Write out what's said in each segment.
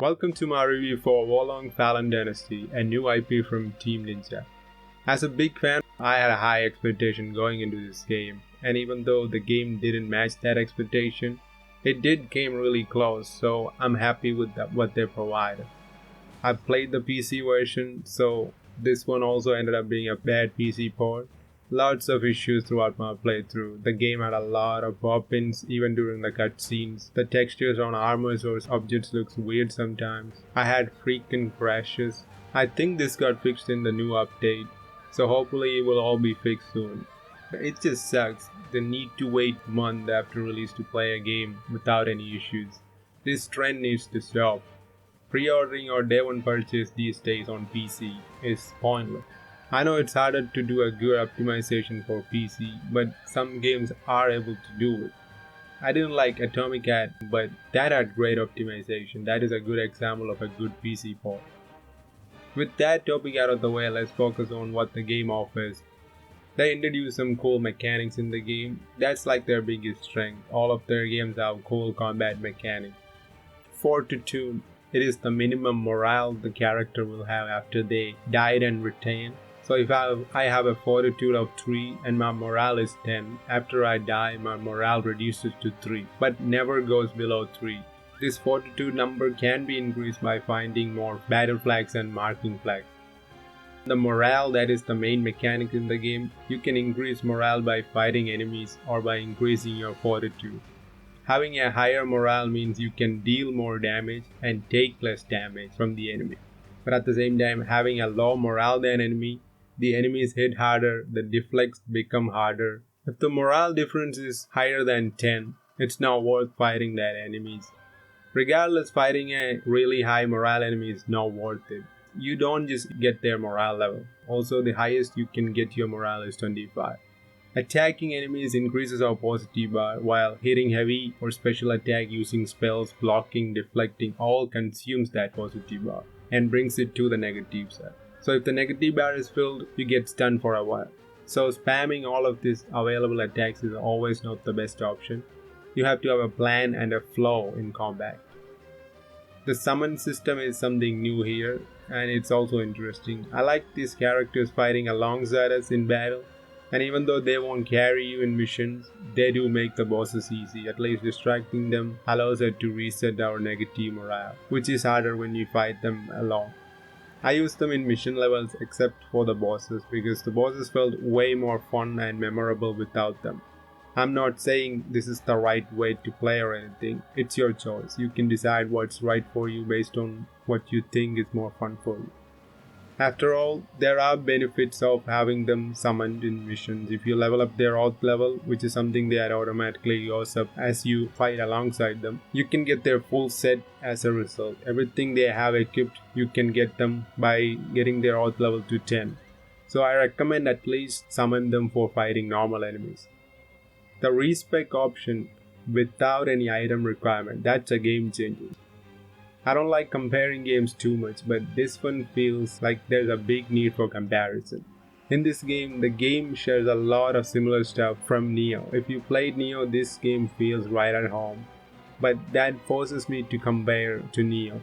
Welcome to my review for Wolong Fallen Dynasty, a new IP from Team Ninja. As a big fan, I had a high expectation going into this game, and even though the game didn't match that expectation, it did came really close, so I'm happy with what they provided. I played the PC version, so this one also ended up being a bad PC port. Lots of issues throughout my playthrough. The game had a lot of pop-ins even during the cutscenes. The textures on armors or objects looks weird sometimes. I had freaking crashes. I think this got fixed in the new update, so hopefully it will all be fixed soon. It just sucks, the need to wait a month after release to play a game without any issues. This trend needs to stop. Pre-ordering or day one purchase these days on PC is pointless. I know it's harder to do a good optimization for PC, but some games are able to do it. I didn't like Atomic Hat, but that had great optimization. That is a good example of a good PC port. With that topic out of the way, let's focus on what the game offers. They introduce some cool mechanics in the game. That's like their biggest strength. All of their games have cool combat mechanics. Fortitude. It is the minimum morale the character will have after they died and retain. So if I have a fortitude of 3 and my morale is 10, after I die my morale reduces to 3, but never goes below 3. This fortitude number can be increased by finding more battle flags and marking flags. The morale, that is the main mechanic in the game, you can increase morale by fighting enemies or by increasing your fortitude. Having a higher morale means you can deal more damage and take less damage from the enemy. But at the same time, having a low morale than enemy, the enemies hit harder, the deflects become harder. If the morale difference is higher than 10, it's not worth fighting that enemies. Regardless, fighting a really high morale enemy is not worth it. You don't just get their morale level. Also, the highest you can get your morale is 25. Attacking enemies increases our positive bar, while hitting heavy or special attack using spells, blocking, deflecting all consumes that positive bar and brings it to the negative side. So if the negative bar is filled, you get stunned for a while. So spamming all of these available attacks is always not the best option. You have to have a plan and a flow in combat. The summon system is something new here, and it's also interesting. I like these characters fighting alongside us in battle, and even though they won't carry you in missions, they do make the bosses easy. At least distracting them allows us to reset our negative morale, which is harder when you fight them alone. I used them in mission levels except for the bosses because the bosses felt way more fun and memorable without them. I'm not saying this is the right way to play or anything, it's your choice. You can decide what's right for you based on what you think is more fun for you. After all, there are benefits of having them summoned in missions. If you level up their auth level, which is something that automatically goes up as you fight alongside them, you can get their full set as a result. Everything they have equipped, you can get them by getting their auth level to 10. So I recommend at least summon them for fighting normal enemies. The respec option without any item requirement, that's a game changer. I don't like comparing games too much, but this one feels like there's a big need for comparison. In this game, the game shares a lot of similar stuff from Nioh. If you played Nioh, this game feels right at home. But that forces me to compare to Nioh.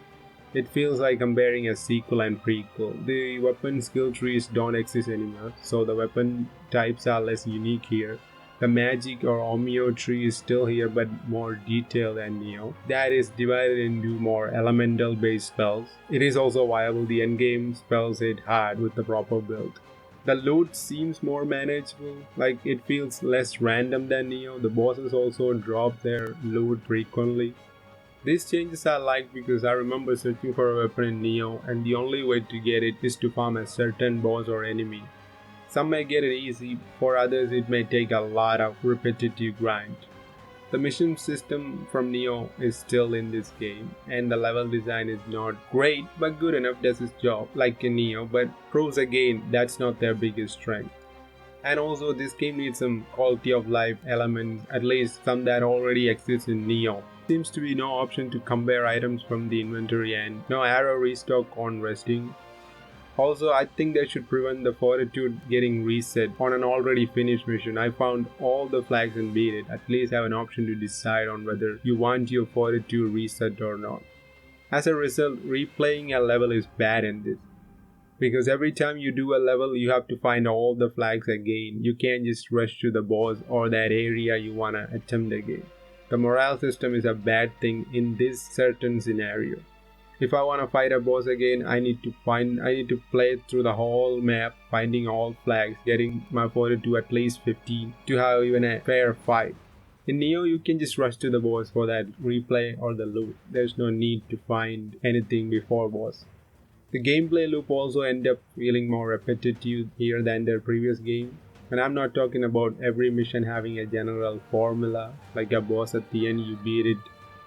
It feels like comparing a sequel and prequel. The weapon skill trees don't exist anymore, so the weapon types are less unique here. The magic or Omeo tree is still here but more detailed than Nioh. That is divided into more elemental based spells. It is also viable, the endgame spells hit hard with the proper build. The loot seems more manageable, like it feels less random than Nioh. The bosses also drop their loot frequently. These changes I like because I remember searching for a weapon in Nioh and the only way to get it is to farm a certain boss or enemy. Some may get it easy, for others it may take a lot of repetitive grind. The mission system from Nioh is still in this game, and the level design is not great but good enough does its job, like in Nioh, but proves again that's not their biggest strength. And also this game needs some quality of life elements, at least some that already exist in Nioh. Seems to be no option to compare items from the inventory and no arrow restock on resting. Also, I think they should prevent the fortitude getting reset on an already finished mission. I found all the flags and beat it. At least have an option to decide on whether you want your fortitude reset or not. As a result, replaying a level is bad in this. Because every time you do a level, you have to find all the flags again. You can't just rush to the boss or that area you wanna attempt again. The morale system is a bad thing in this certain scenario. If I wanna fight a boss again, I need to play through the whole map, finding all flags, getting my photo to at least 15 to have even a fair fight. In Nioh, you can just rush to the boss for that replay or the loot. There's no need to find anything before boss. The gameplay loop also end up feeling more repetitive here than their previous game. And I'm not talking about every mission having a general formula, like a boss at the end, you beat it,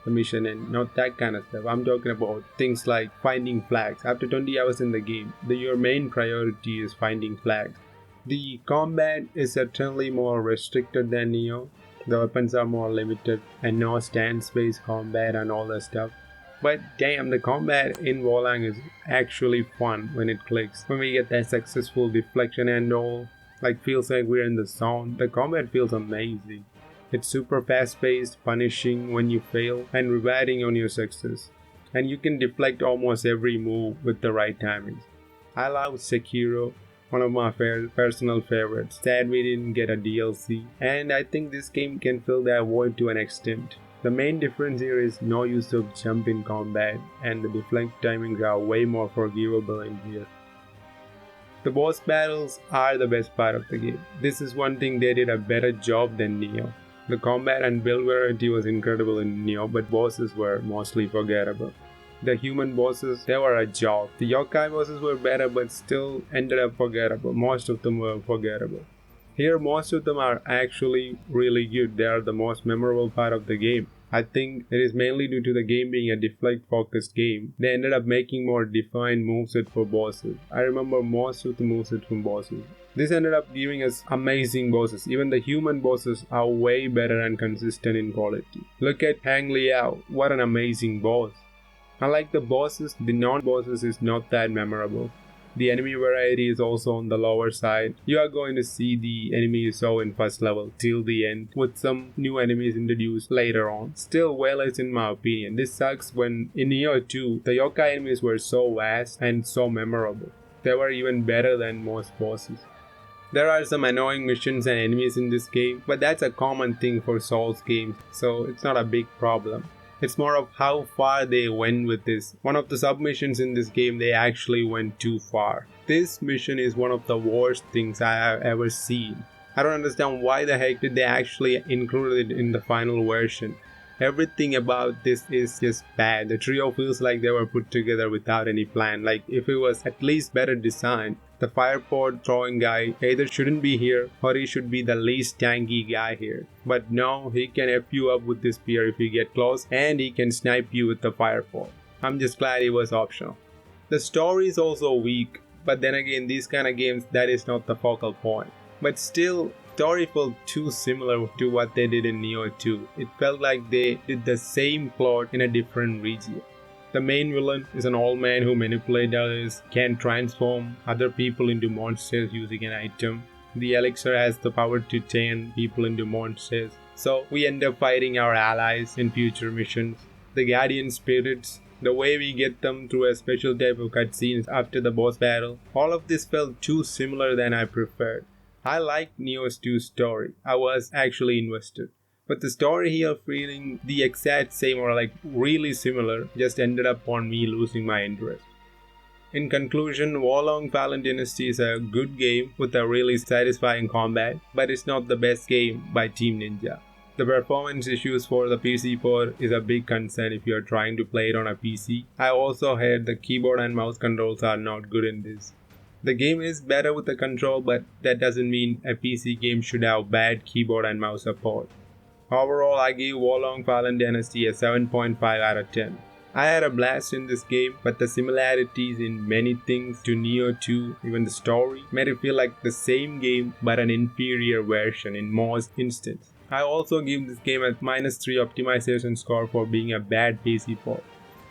the mission, and not that kind of stuff. I'm talking about things like finding flags. After 20 hours in the game, your main priority is finding flags. The combat is certainly more restricted than Nioh. The weapons are more limited and no stand space combat and all that stuff. But damn, the combat in Wolang is actually fun when it clicks. When we get that successful deflection and all, like feels like we're in the zone. The combat feels amazing. It's super fast paced, punishing when you fail, and rewarding on your success. And you can deflect almost every move with the right timings. I love Sekiro, one of my personal favorites. Sad we didn't get a DLC, and I think this game can fill that void to an extent. The main difference here is no use of jump in combat, and the deflect timings are way more forgivable in here. The boss battles are the best part of the game. This is one thing they did a better job than Nioh. The combat and build variety was incredible in Nioh, but bosses were mostly forgettable. The human bosses, they were a joke. The yokai bosses were better but still ended up forgettable. Most of them were forgettable. Here, most of them are actually really good. They are the most memorable part of the game. I think it is mainly due to the game being a deflect-focused game. They ended up making more defined moveset for bosses. I remember most of the movesets from bosses. This ended up giving us amazing bosses. Even the human bosses are way better and consistent in quality. Look at Hang Liao. What an amazing boss. Unlike the bosses, the non-bosses is not that memorable. The enemy variety is also on the lower side. You are going to see the enemy you saw in first level till the end, with some new enemies introduced later on. Still well is in my opinion. This sucks when in Nioh 2, the yokai enemies were so vast and so memorable. They were even better than most bosses. There are some annoying missions and enemies in this game, but that's a common thing for Souls games, so it's not a big problem. It's more of how far they went with this. One of the submissions in this game, they actually went too far. This mission is one of the worst things I have ever seen. I don't understand why the heck did they actually include it in the final version. Everything about this is just bad. The trio feels like they were put together without any plan. Like if it was at least better designed, the fireport throwing guy either shouldn't be here or he should be the least tanky guy here. But no, he can F you up with this spear if you get close, and he can snipe you with the fireport. I'm just glad it was optional. The story is also weak, but then again, these kind of games, that is not the focal point. But still, story felt too similar to what they did in Nioh 2. It felt like they did the same plot in a different region. The main villain is an old man who manipulates others, can transform other people into monsters using an item. The elixir has the power to turn people into monsters. So we end up fighting our allies in future missions. The guardian spirits, the way we get them through a special type of cutscenes after the boss battle, all of this felt too similar than I preferred. I liked Nioh 2's story. I was actually invested. But the story here feeling the exact same or like really similar just ended up on me losing my interest. In conclusion, Wolong Fallen Dynasty is a good game with a really satisfying combat, but it's not the best game by Team Ninja. The performance issues for the PC port is a big concern if you are trying to play it on a PC. I also heard the keyboard and mouse controls are not good in this. The game is better with the control, but that doesn't mean a PC game should have bad keyboard and mouse support. Overall, I give Wolong Fallen Dynasty a 7.5 out of 10. I had a blast in this game, but the similarities in many things to Nioh 2, even the story, made it feel like the same game but an inferior version in most instances. I also give this game a -3 optimization score for being a bad PC port.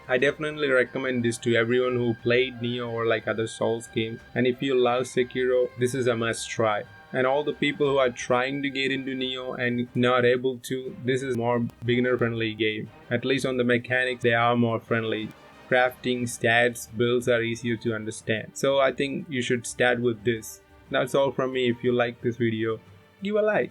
I definitely recommend this to everyone who played Nioh or like other Souls games, and if you love Sekiro, this is a must try. And all the people who are trying to get into Nioh and not able to, this is more beginner friendly game. At least on the mechanics, they are more friendly. crafting, stats, builds are easier to understand. So I think you should start with this. That's all from me. If you like this video, give a like.